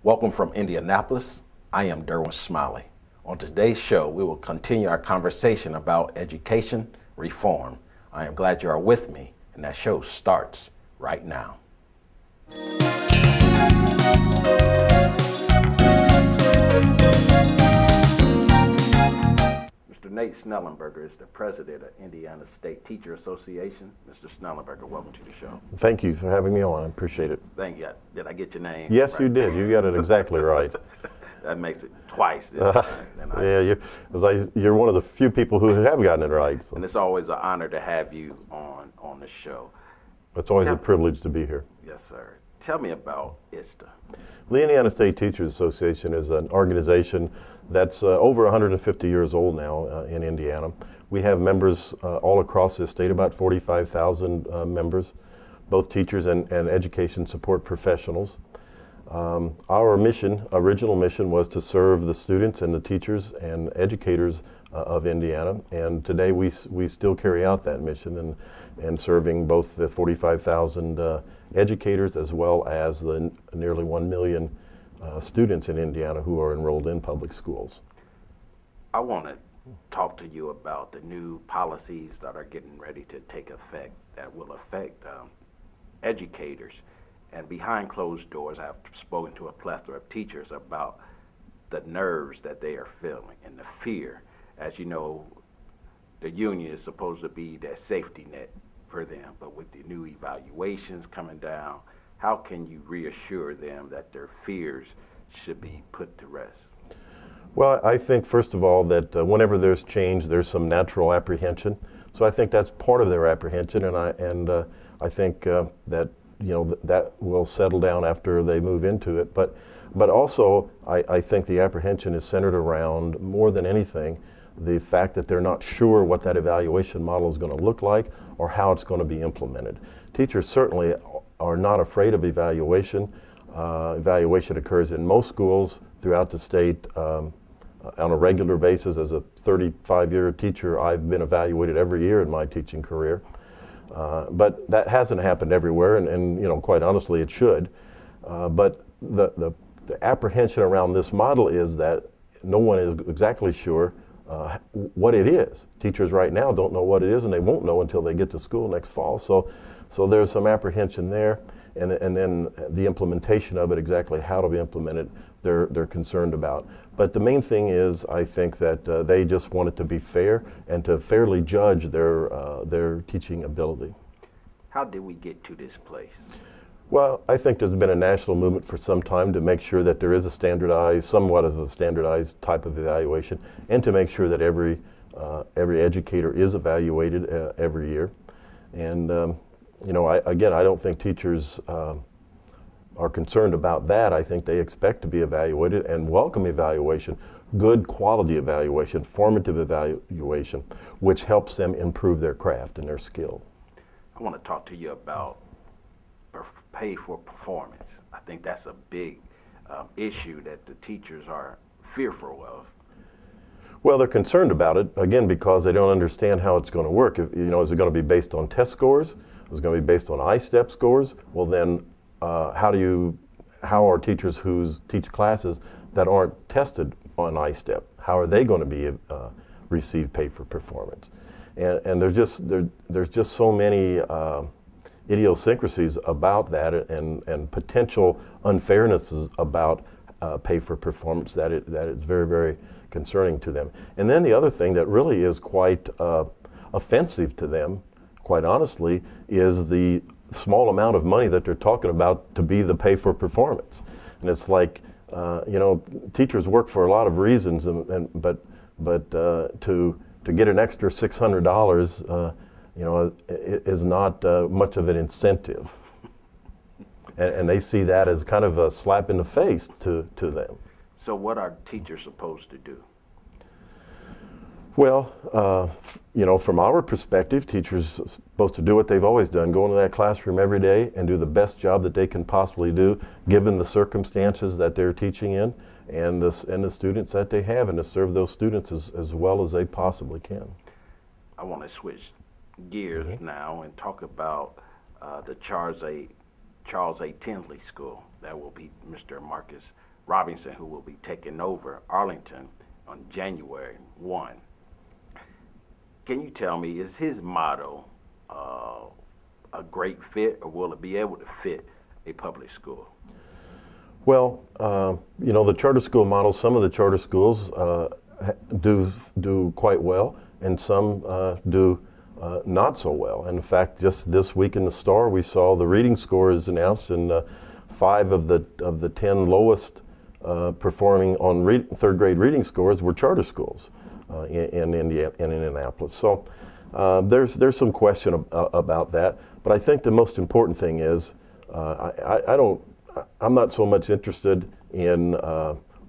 Welcome from Indianapolis. I am Derwin Smiley. On today's show, we will continue our conversation about education reform. I am glad you are with me, and that show starts right now. Mr. Nate Schnellenberger is the president of Indiana State Teacher Association. Mr. Schnellenberger, welcome to the show. Thank you for having me on. I appreciate it. Thank you. Did I get your name? Yes, right? You did. You got it exactly right. That makes it twice this time. You're one of the few people who have gotten it right. So. And it's always an honor to have you on the show. It's always a privilege to be here. Yes, sir. Tell me about ISTA. The Indiana State Teachers Association is an organization that's over 150 years old now in Indiana. We have members all across the state, about 45,000 members, both teachers and education support professionals. Our original mission was to serve the students and the teachers and educators of Indiana, and today we still carry out that mission and serving both the 45,000 educators as well as the nearly 1 million students in Indiana who are enrolled in public schools. I want to talk to you about the new policies that are getting ready to take effect that will affect educators. And behind closed doors, I've spoken to a plethora of teachers about the nerves that they are feeling and the fear. As you know, the union is supposed to be that safety net for them, but with the new evaluations coming down, how can you reassure them that their fears should be put to rest? Well, I think, first of all, that whenever there's change, there's some natural apprehension. So I think that's part of their apprehension, and I think that that will settle down after they move into it. But also, I think the apprehension is centered around, more than anything, the fact that they're not sure what that evaluation model is going to look like or how it's going to be implemented. Teachers certainly are not afraid of evaluation. Evaluation occurs in most schools throughout the state on a regular basis. As a 35-year teacher, I've been evaluated every year in my teaching career. But that hasn't happened everywhere, and quite honestly, it should. But the apprehension around this model is that no one is exactly sure what it is. Teachers right now don't know what it is, and they won't know until they get to school next fall. So there's some apprehension there, and then the implementation of it, exactly how to be implemented, they're concerned about. But the main thing is, I think that they just want it to be fair and to fairly judge their teaching ability. How did we get to this place? Well, I think there's been a national movement for some time to make sure that there is somewhat of a standardized type of evaluation, and to make sure that every educator is evaluated every year. And I don't think teachers are concerned about that. I think they expect to be evaluated and welcome evaluation, good quality evaluation, formative evaluation, which helps them improve their craft and their skill. I want to talk to you about pay for performance. I think that's a big issue that the teachers are fearful of. Well, they're concerned about it, again, because they don't understand how it's going to work. Is it going to be based on test scores? Is it going to be based on ISTA scores? Well, then how are teachers who teach classes that aren't tested on ISTA, how are they going to be receive pay for performance? And there's just so many idiosyncrasies about that, and potential unfairnesses about pay for performance that it's very, very concerning to them. And then the other thing that really is quite offensive to them, quite honestly, is the small amount of money that they're talking about to be the pay for performance. And it's like, teachers work for a lot of reasons, but to get an extra $600, is not much of an incentive. And they see that as kind of a slap in the face to them. So what are teachers supposed to do? Well, from our perspective, teachers are supposed to do what they've always done, go into that classroom every day and do the best job that they can possibly do, given the circumstances that they're teaching in and the students that they have, and to serve those students as well as they possibly can. I want to switch gears now and talk about the Charles A. Tinsley School. That will be Mr. Marcus Robinson, who will be taking over Arlington on January 1. Can you tell me, is his motto a great fit, or will it be able to fit a public school? Well, the charter school model, some of the charter schools do quite well, and some do not so well. And in fact, just this week in the Star, we saw the reading scores announced, and 5 of the 10 lowest performing on third grade reading scores were charter schools in Indianapolis. So there's some question about that. But I think the most important thing is I'm not so much interested in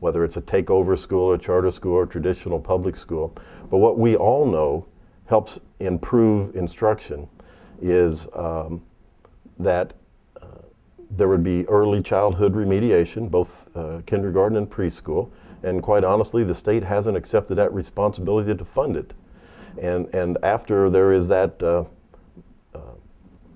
whether it's a takeover school, a charter school, or traditional public school. But what we all know helps improve instruction is that there would be early childhood remediation, both kindergarten and preschool. And quite honestly, the state hasn't accepted that responsibility to fund it. And after there is that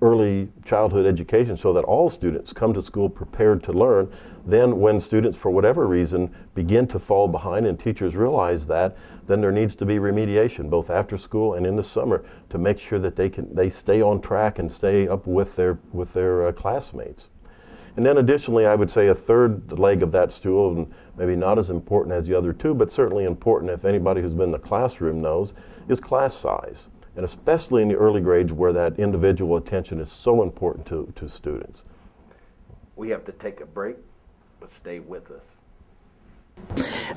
early childhood education so that all students come to school prepared to learn, then when students, for whatever reason, begin to fall behind and teachers realize that, then there needs to be remediation, both after school and in the summer, to make sure that they stay on track and stay up with their classmates. And then additionally, I would say a third leg of that stool, and maybe not as important as the other two, but certainly important if anybody who's been in the classroom knows, is class size. And especially in the early grades where that individual attention is so important to students. We have to take a break, but stay with us.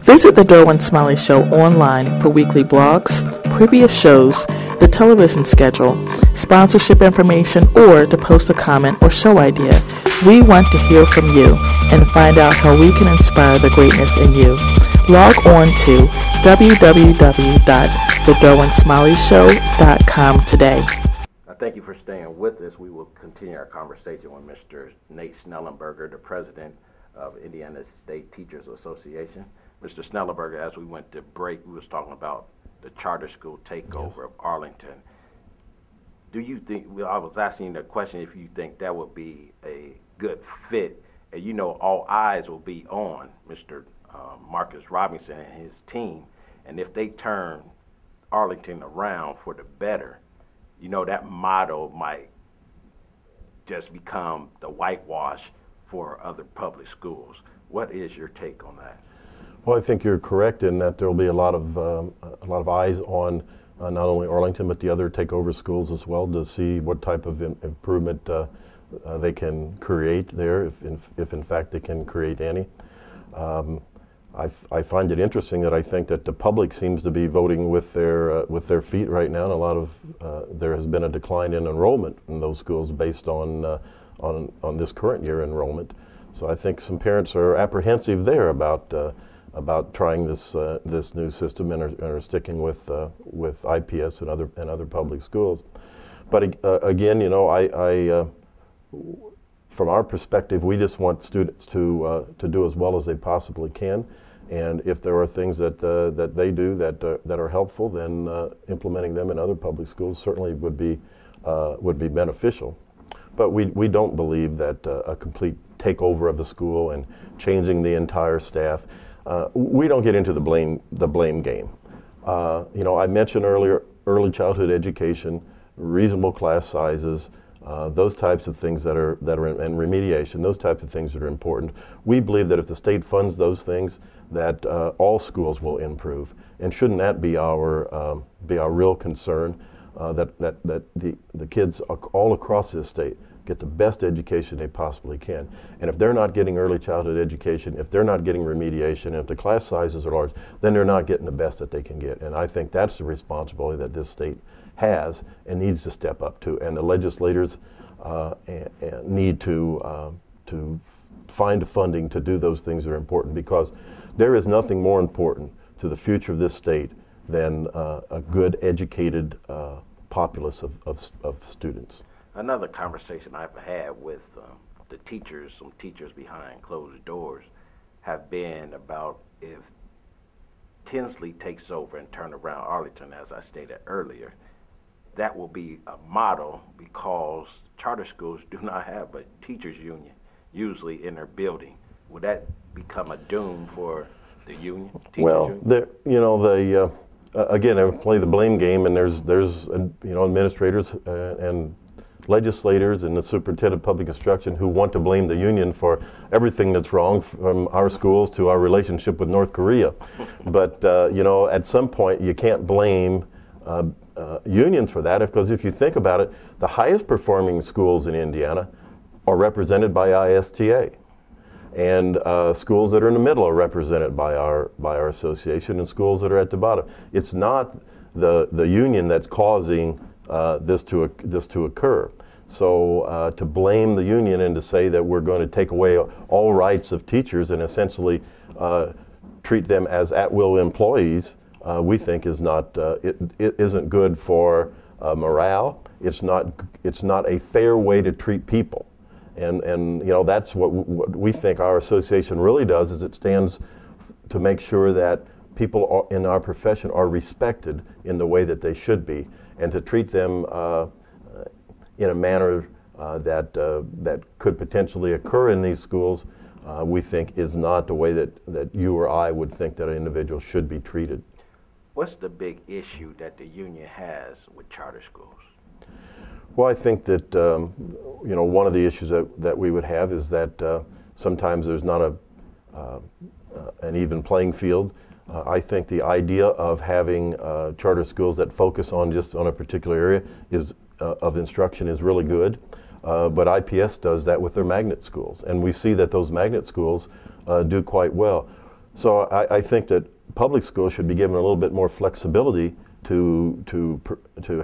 Visit the Derwin Smiley Show online for weekly blogs, previous shows, the television schedule, sponsorship information, or to post a comment or show idea. We want to hear from you and find out how we can inspire the greatness in you. Log on to www.thederwinsmileyshow.com today. Thank you for staying with us. We will continue our conversation with Mr. Nate Schnellenberger, the president of Indiana State Teachers Association. Mr. Schnellenberger, as we went to break, we was talking about the charter school takeover of Arlington. Do you think, I was asking you the question if you think that would be a good fit, and all eyes will be on Mr. Marcus Robinson and his team, and if they turn Arlington around for the better, that motto might just become the whitewash for other public schools. What is your take on that? Well, I think you're correct in that there will be a lot of eyes on not only Arlington but the other takeover schools as well to see what type of improvement they can create there, if in fact they can create any. I find it interesting that I think that the public seems to be voting with their feet right now, and a lot of there has been a decline in enrollment in those schools based on this current year enrollment. So I think some parents are apprehensive there about trying this new system and are sticking with IPS and other public schools. But again, from our perspective, we just want students to do as well as they possibly can, and if there are things that they do that are helpful, then implementing them in other public schools certainly would be beneficial. But we don't believe that a complete takeover of the school and changing the entire staff. We don't get into the blame game. I mentioned earlier early childhood education, reasonable class sizes. Those types of things that are and remediation, those types of things that are important. We believe that if the state funds those things, that all schools will improve. And shouldn't that be our real concern? That the kids all across this state get the best education they possibly can. And if they're not getting early childhood education, if they're not getting remediation, and if the class sizes are large, then they're not getting the best that they can get. And I think that's the responsibility that this state has and needs to step up to. And the legislators need to find funding to do those things that are important, because there is nothing more important to the future of this state than a good educated populace of students. Another conversation I've had with the teachers, some teachers behind closed doors, have been about if Tinsley takes over and turn around Arlington, as I stated earlier, that will be a model, because charter schools do not have a teachers union usually in their building would that become a doom for the union? Well, again, I play the blame game, and there's administrators and legislators and the superintendent of public instruction who want to blame the union for everything that's wrong, from our schools to our relationship with North Korea. But at some point you can't blame unions for that, because if you think about it, the highest performing schools in Indiana are represented by ISTA, and schools that are in the middle are represented by our association, and schools that are at the bottom. It's not the union that's causing this to occur. So to blame the union and to say that we're going to take away all rights of teachers and essentially treat them as at-will employees, we think is not it isn't good for morale. It's not a fair way to treat people, and that's what we think our association really does. Is it stands to make sure that people in our profession are respected in the way that they should be, and to treat them in a manner that could potentially occur in these schools, we think is not the way that you or I would think that an individual should be treated. What's the big issue that the union has with charter schools? Well, I think that one of the issues that we would have is that sometimes there's not an even playing field. I think the idea of having charter schools that focus on just on a particular area of instruction is really good, but IPS does that with their magnet schools, and we see that those magnet schools do quite well. So I think that public schools should be given a little bit more flexibility to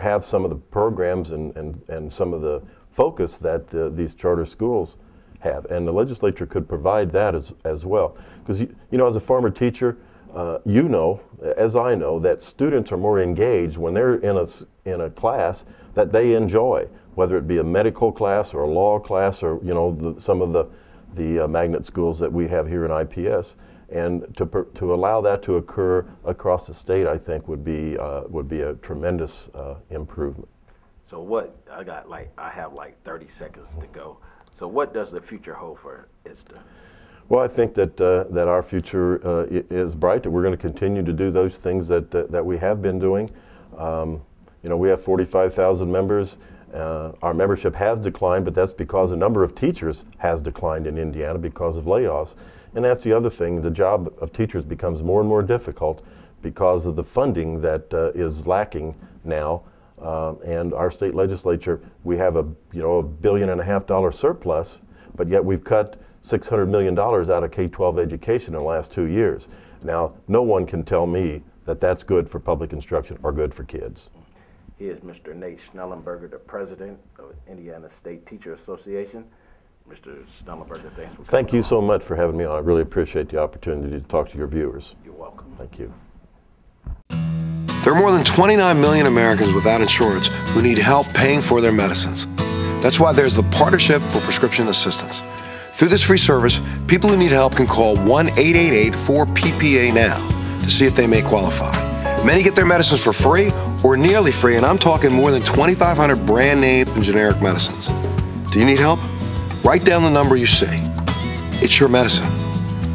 have some of the programs and some of the focus that these charter schools have, and the legislature could provide that as well. Because as a former teacher, as I know, that students are more engaged when they're in a class that they enjoy, whether it be a medical class or a law class or some of the magnet schools that we have here in IPS. And to allow that to occur across the state, I think would be a tremendous improvement. So I have 30 seconds to go. So what does the future hold for ISTA? Well, I think that our future is bright. That we're going to continue to do those things that we have been doing. We have 45,000 members. Our membership has declined, but that's because the number of teachers has declined in Indiana because of layoffs. And that's the other thing. The job of teachers becomes more and more difficult because of the funding that is lacking now. And our state legislature, we have $1.5 billion surplus, but yet we've cut $600 million out of K-12 education in the last 2 years. Now, no one can tell me that that's good for public instruction or good for kids. He is Mr. Nate Schnellenberger, the president of Indiana State Teacher Association. Mr. Schnellenberger, thanks for coming. Thank you so much for having me on. I really appreciate the opportunity to talk to your viewers. You're welcome. Thank you. There are more than 29 million Americans without insurance who need help paying for their medicines. That's why there's the Partnership for Prescription Assistance. Through this free service, people who need help can call 1-888-4PPA now to see if they may qualify. Many get their medicines for free or nearly free, and I'm talking more than 2,500 brand name and generic medicines. Do you need help? Write down the number you see. It's your medicine.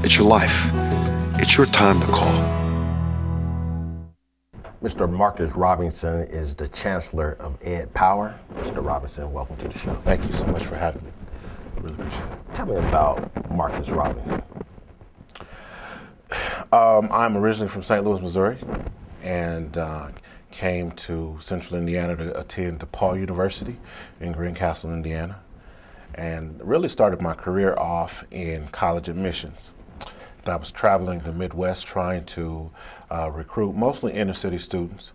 It's your life. It's your time to call. Mr. Marcus Robinson is the Chancellor of Ed Power. Mr. Robinson, welcome to the show. Thank you so much for having me. I really appreciate it. Tell me about Marcus Robinson. I'm originally from St. Louis, Missouri, and came to Central Indiana to attend DePaul University in Greencastle, Indiana, and really started my career off in college admissions. And I was traveling the Midwest trying to recruit mostly inner city students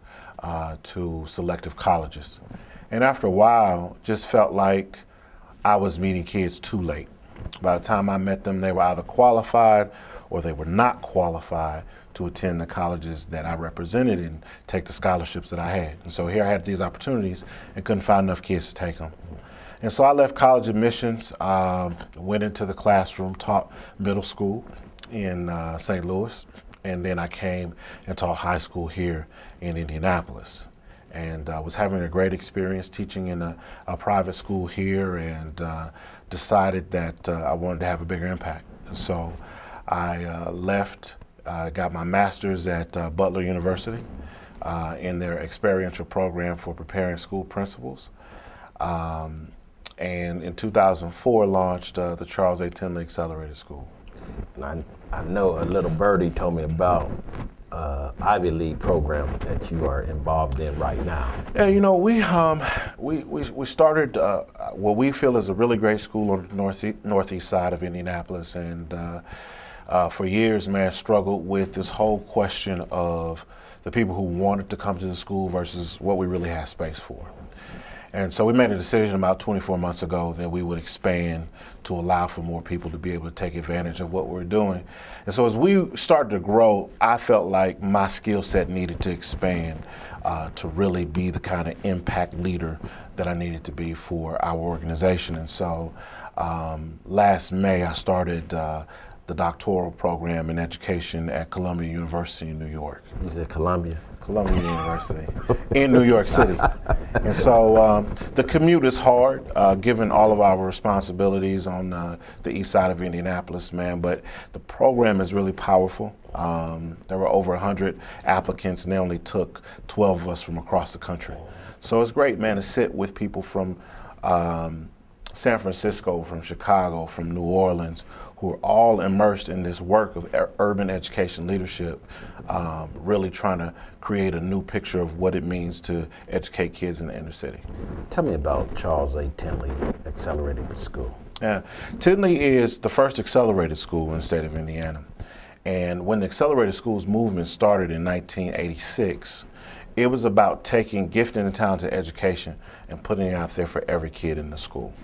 to selective colleges. And after a while, just felt like I was meeting kids too late. By the time I met them, they were either qualified or they were not qualified to attend the colleges that I represented and take the scholarships that I had. And so here I had these opportunities and couldn't find enough kids to take them. And so I left college admissions, went into the classroom, taught middle school in St. Louis, and then I came and taught high school here in Indianapolis. And was having a great experience teaching in a private school here, and decided that I wanted to have a bigger impact. And so I left, got my master's at Butler University in their experiential program for preparing school principals. And in 2004 launched the Charles A. Tinley Accelerated School. And I know a little birdie told me about Ivy League program that you are involved in right now. Yeah, you know, we started what we feel is a really great school on the northeast side of Indianapolis, and for years, man, struggled with this whole question of the people who wanted to come to the school versus what we really have space for. And so we made a decision about 24 months ago that we would expand to allow for more people to be able to take advantage of what we're doing. And so as we started to grow, I felt like my skill set needed to expand to really be the kind of impact leader that I needed to be for our organization. And so last May, I started the doctoral program in education at Columbia University in New York. You said Columbia? Columbia University in New York City. And so the commute is hard, given all of our responsibilities on the east side of Indianapolis, man, but the program is really powerful. There were over 100 applicants, and they only took 12 of us from across the country. So it's great, man, to sit with people from San Francisco, from Chicago, from New Orleans, who are all immersed in this work of urban education leadership, really trying to create a new picture of what it means to educate kids in the inner city. Tell me about Charles A. Tinley Accelerated School. Yeah, Tinley is the first accelerated school in the state of Indiana. And when the accelerated schools movement started in 1986, it was about taking gifted and talented education and putting it out there for every kid in the school.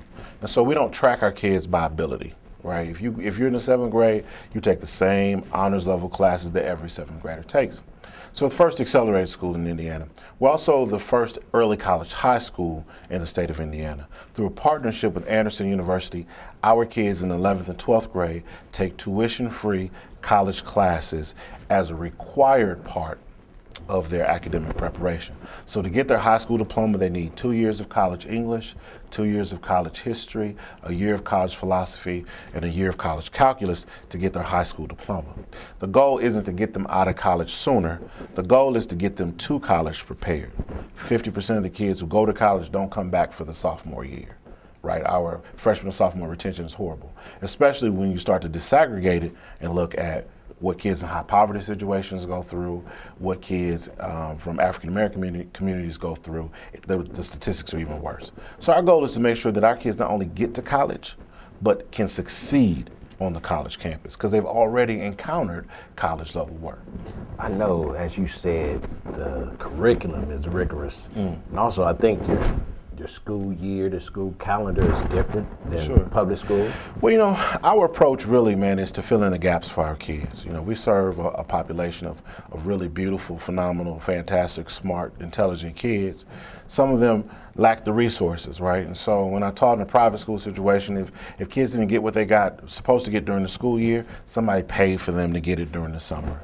And so we don't track our kids by ability, right? If you're in the 7th grade, you take the same honors level classes that every 7th grader takes. So the first accelerated school in Indiana. We're also the first early college high school in the state of Indiana. Through a partnership with Anderson University, our kids in the 11th and 12th grade take tuition-free college classes as a required part of their academic preparation. So to get their high school diploma, they need 2 years of college English, 2 years of college history, a year of college philosophy, and a year of college calculus to get their high school diploma. The goal isn't to get them out of college sooner. The goal is to get them to college prepared. 50% of the kids who go to college don't come back for the sophomore year. Right, our freshman and sophomore retention is horrible, especially when you start to disaggregate it and look at what kids in high poverty situations go through, what kids from African American communities go through. The statistics are even worse. So our goal is to make sure that our kids not only get to college, but can succeed on the college campus because they've already encountered college level work. I know, as you said, the curriculum is rigorous. And also I think your school year, the school calendar is different than public school? Well, you know, our approach really, man, is to fill in the gaps for our kids. You know, we serve a population of really beautiful, phenomenal, fantastic, smart, intelligent kids. Some of them lack the resources, right? And so when I taught in a private school situation, if kids didn't get what they got supposed to get during the school year, somebody paid for them to get it during the summer.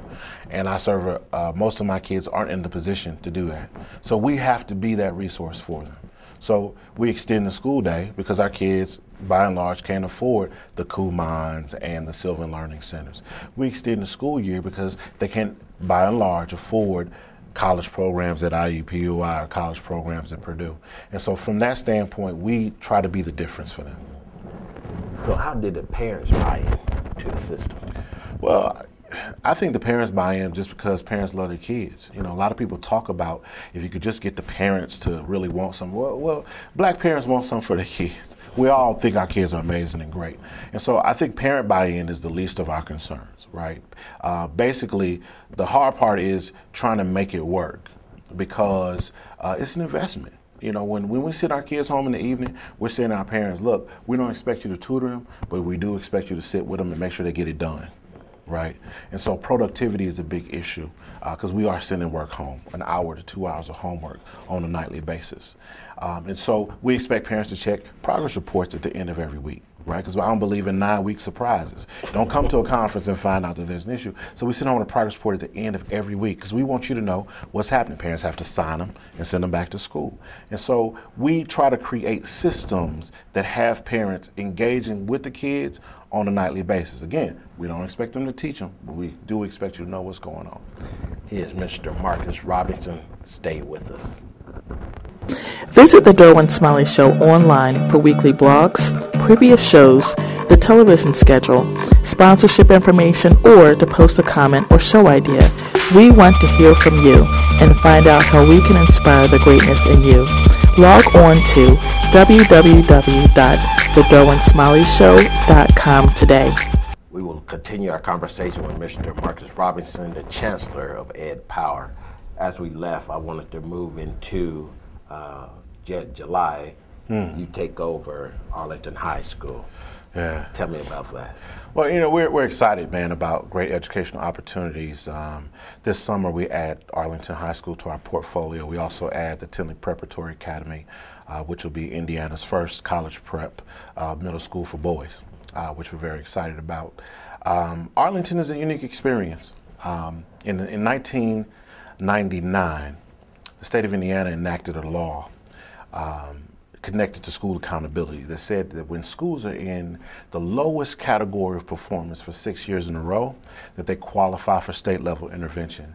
And I serve, most of my kids aren't in the position to do that. So we have to be that resource for them. So we extend the school day because our kids, by and large, can't afford the Kumans and the Sylvan Learning Centers. We extend the school year because they can't, by and large, afford college programs at IUPUI or college programs at Purdue. And so from that standpoint, we try to be the difference for them. So how did the parents buy in to the system? Well, I think the parents buy in just because parents love their kids. You know, a lot of people talk about if you could just get the parents to really want something. Well, black parents want something for their kids. We all think our kids are amazing and great. And so I think parent buy-in is the least of our concerns, right? Basically, the hard part is trying to make it work because it's an investment. You know, when we send our kids home in the evening, we're saying to our parents, look, we don't expect you to tutor them, but we do expect you to sit with them and make sure they get it done. Right, and so productivity is a big issue because we are sending work home, 1 hour to 2 hours of homework on a nightly basis. And so we expect parents to check progress reports at the end of every week. right? Because I don't believe in 9-week surprises. Don't come to a conference and find out that there's an issue. So we send home a progress report at the end of every week because we want you to know what's happening. Parents have to sign them and send them back to school. And so we try to create systems that have parents engaging with the kids on a nightly basis. Again, we don't expect them to teach them, but we do expect you to know what's going on. Here's Mr. Marcus Robinson. Stay with us. Visit the Derwin Smiley Show online for weekly blogs, previous shows, the television schedule, sponsorship information, or to post a comment or show idea. We want to hear from you and find out how we can inspire the greatness in you. Log on to www.thederwinsmileyshow.com today. We will continue our conversation with Mr. Marcus Robinson, the Chancellor of Ed Power. As we left, I wanted to move into July. You take over Arlington High School. Yeah. Tell me about that. Well, you know, we're excited, man, about great educational opportunities. This summer, we add Arlington High School to our portfolio. We also add the Tinley Preparatory Academy, which will be Indiana's first college prep middle school for boys, which we're very excited about. Arlington is a unique experience. In 1999, the state of Indiana enacted a law connected to school accountability that said that when schools are in the lowest category of performance for 6 years in a row, that they qualify for state level intervention.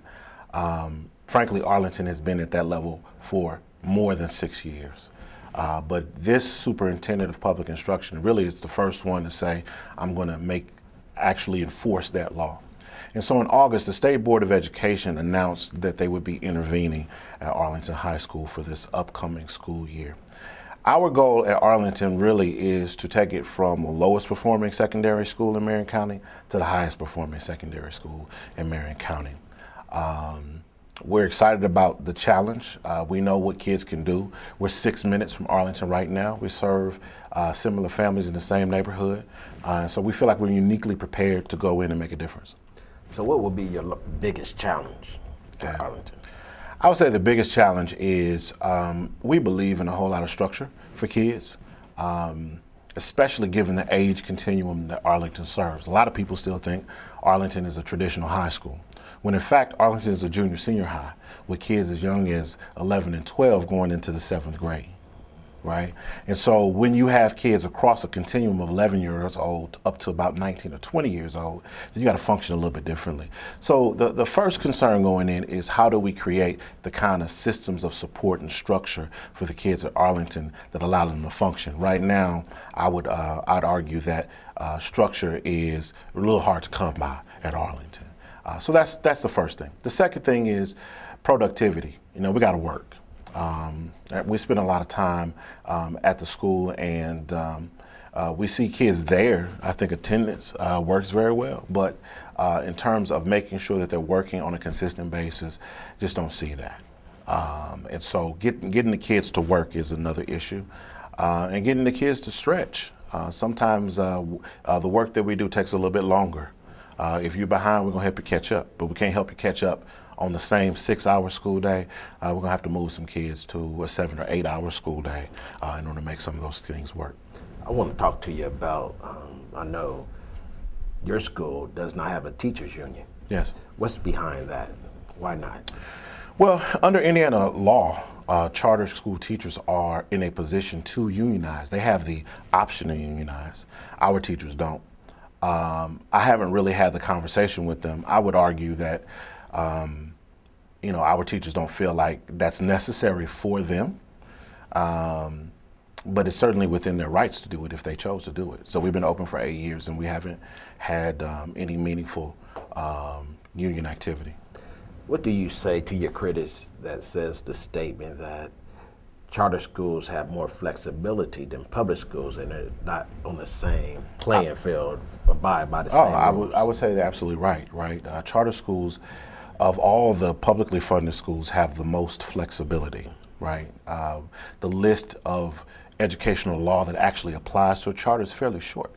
Frankly, Arlington has been at that level for more than 6 years. But this superintendent of public instruction really is the first one to say, I'm going to actually enforce that law. And so in August, the State Board of Education announced that they would be intervening at Arlington High School for this upcoming school year. Our goal at Arlington really is to take it from the lowest performing secondary school in Marion County to the highest performing secondary school in Marion County. We're excited about the challenge. We know what kids can do. We're 6 minutes from Arlington right now. We serve similar families in the same neighborhood. So we feel like we're uniquely prepared to go in and make a difference. So what will be your biggest challenge at Arlington? I would say the biggest challenge is we believe in a whole lot of structure for kids, especially given the age continuum that Arlington serves. A lot of people still think Arlington is a traditional high school, when in fact Arlington is a junior-senior high with kids as young as 11 and 12 going into the 7th grade. Right? And so when you have kids across a continuum of 11 years old up to about 19 or 20 years old, then you got to function a little bit differently. So the first concern going in is how do we create the kind of systems of support and structure for the kids at Arlington that allow them to function. Right now, I'd argue that structure is a little hard to come by at Arlington. So that's the first thing. The second thing is productivity. You know, we got to work. We spend a lot of time at the school, and we see kids there. I think attendance works very well, but in terms of making sure that they're working on a consistent basis, just don't see that. And so getting the kids to work is another issue, and getting the kids to stretch. Sometimes the work that we do takes a little bit longer. If you're behind, we're going to help you catch up, but we can't help you catch up on the same 6-hour school day. We're going to have to move some kids to a 7 or 8 hour school day in order to make some of those things work. I want to talk to you about, I know your school does not have a teachers union. Yes. What's behind that? Why not? Well, under Indiana law, charter school teachers are in a position to unionize. They have the option to unionize. Our teachers don't. I haven't really had the conversation with them. I would argue that you know, our teachers don't feel like that's necessary for them, but it's certainly within their rights to do it if they chose to do it. So we've been open for 8 years, and we haven't had any meaningful union activity. What do you say to your critics that says the statement that charter schools have more flexibility than public schools and they're not on the same playing field, abide by the same rules? I would say they're absolutely right. Charter schools, of all the publicly funded schools, have the most flexibility, right? The list of educational law that actually applies to a charter is fairly short.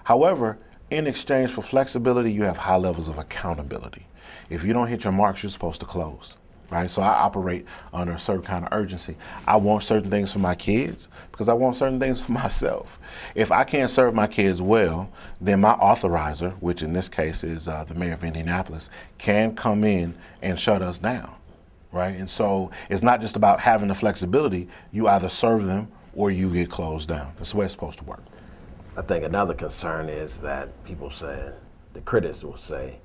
However, in exchange for flexibility, you have high levels of accountability. If you don't hit your marks, you're supposed to close. right? So I operate under a certain kind of urgency. I want certain things for my kids because I want certain things for myself. If I can't serve my kids well, then my authorizer, which in this case is the mayor of Indianapolis, can come in and shut us down, right? And so it's not just about having the flexibility. You either serve them or you get closed down. That's the way it's supposed to work. I think another concern is that people say, the critics will say,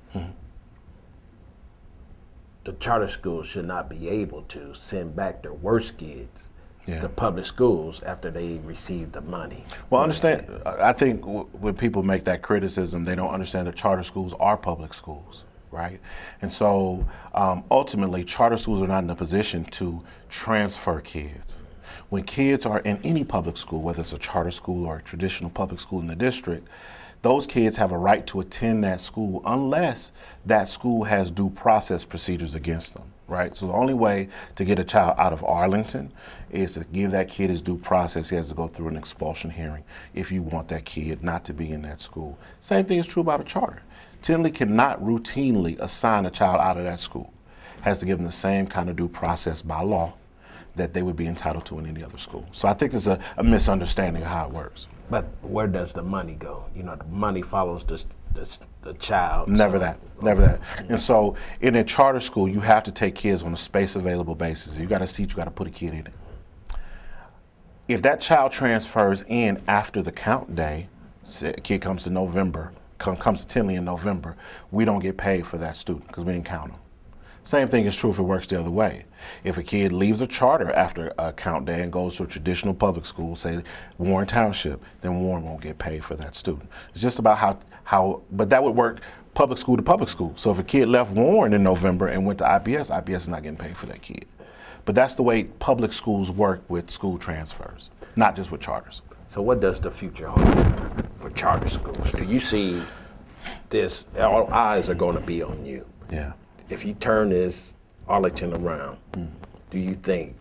the charter schools should not be able to send back their worst kids to public schools after they receive the money. Well, understand, I think when people make that criticism, they don't understand that charter schools are public schools, right? And so ultimately, charter schools are not in a position to transfer kids. When kids are in any public school, whether it's a charter school or a traditional public school in the district, those kids have a right to attend that school unless that school has due process procedures against them, right? So the only way to get a child out of Arlington is to give that kid his due process. He has to go through an expulsion hearing if you want that kid not to be in that school. Same thing is true about a charter. Tinley cannot routinely assign a child out of that school. Has to give them the same kind of due process by law that they would be entitled to in any other school. So I think there's a misunderstanding of how it works. But where does the money go? You know, the money follows the child. Never that. And so in a charter school, you have to take kids on a space available basis. You got a seat, you got to put a kid in it. If that child transfers in after the count day, say a kid comes to November, comes to Tinley in November, we don't get paid for that student because we didn't count them. Same thing is true if it works the other way. If a kid leaves a charter after a count day and goes to a traditional public school, say Warren Township, then Warren won't get paid for that student. It's just about how but that would work public school to public school. So if a kid left Warren in November and went to IPS, IPS is not getting paid for that kid. But that's the way public schools work with school transfers, not just with charters. So what does the future hold for charter schools? Do you see this, all eyes are going to be on you? Yeah. If you turn this Arlington around, do you think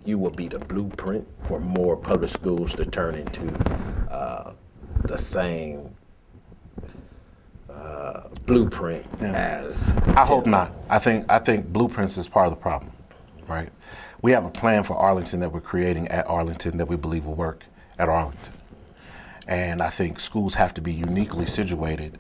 you will be the blueprint for more public schools to turn into the same blueprint as? I hope not. I think blueprints is part of the problem, right? We have a plan for Arlington that we're creating at Arlington that we believe will work at Arlington. And I think schools have to be uniquely situated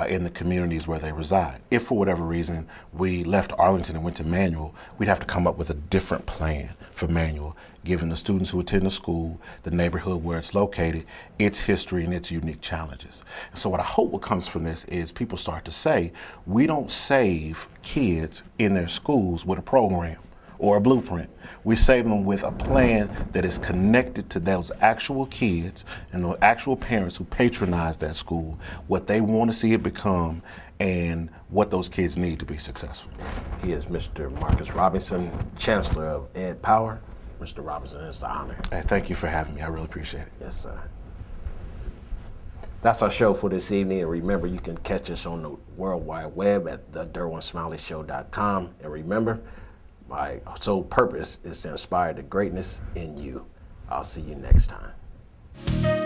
in the communities where they reside. If for whatever reason we left Arlington and went to Manual, we'd have to come up with a different plan for Manual, given the students who attend the school, the neighborhood where it's located, its history and its unique challenges. And so what I hope what comes from this is people start to say, we don't save kids in their schools with a program or a blueprint. We save them with a plan that is connected to those actual kids and the actual parents who patronize that school, what they want to see it become, and what those kids need to be successful. He is Mr. Marcus Robinson, Chancellor of Ed Power. Mr. Robinson, it's an honor. Hey, thank you for having me. I really appreciate it. Yes, sir. That's our show for this evening. And remember, you can catch us on the World Wide Web at thederwinsmiley.com. And remember, my sole purpose is to inspire the greatness in you. I'll see you next time.